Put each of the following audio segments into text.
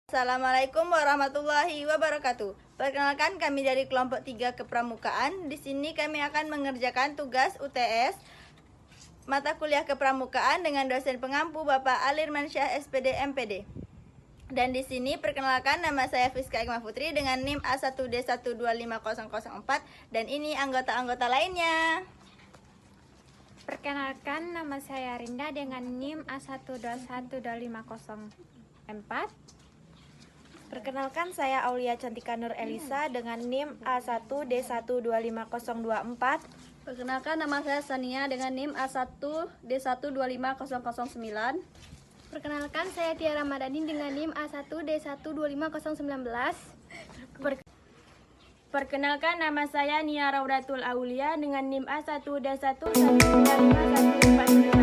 Assalamualaikum warahmatullahi wabarakatuh. Perkenalkan, kami dari kelompok 3 Kepramukaan. Di sini kami akan mengerjakan tugas UTS mata kuliah Kepramukaan dengan dosen pengampu Bapak Alirmansyah SPD MPD. Dan di sini perkenalkan, nama saya Fiska Ikma Putri dengan NIM A1D1250004 dan ini anggota-anggota lainnya. Perkenalkan, nama saya Rinda dengan NIM A1212504. Perkenalkan, saya Aulia Cantika Nur Elisa dengan NIM A1D1250024. Perkenalkan, nama saya Sania dengan NIM A1D1250009. Perkenalkan, saya Tiara Madani dengan NIM A1D1250019. Perkenalkan, nama saya Nia Raudatul Aulia dengan NIM A1D1135145.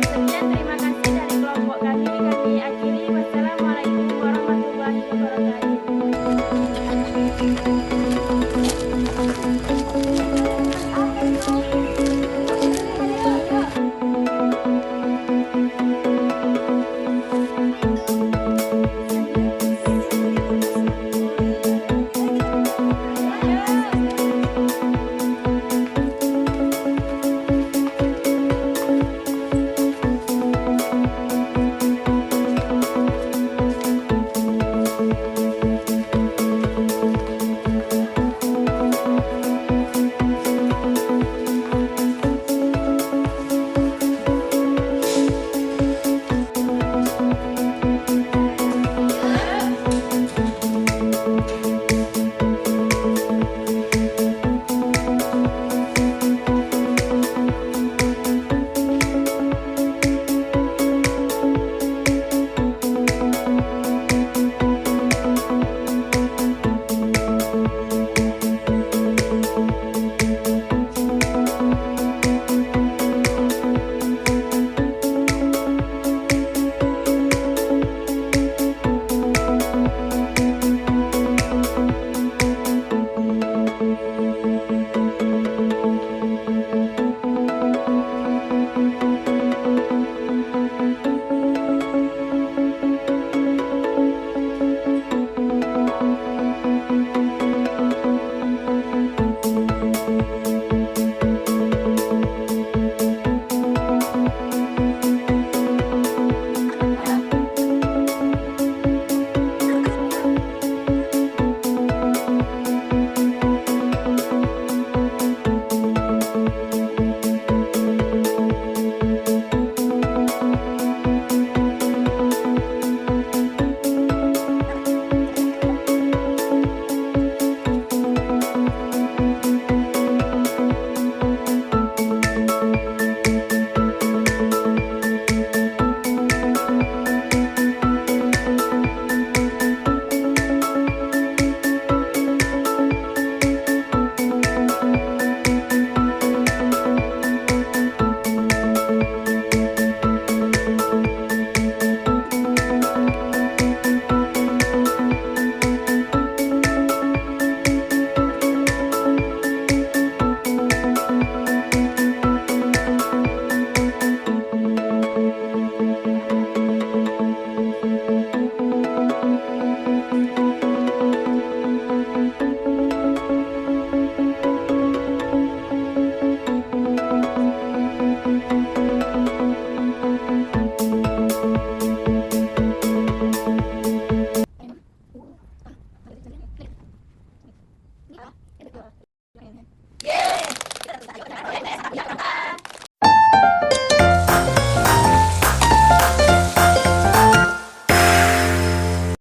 Sekian, terima kasih dari kelompok kami. Kami akhiri. Wassalamualaikum warahmatullahi wabarakatuh.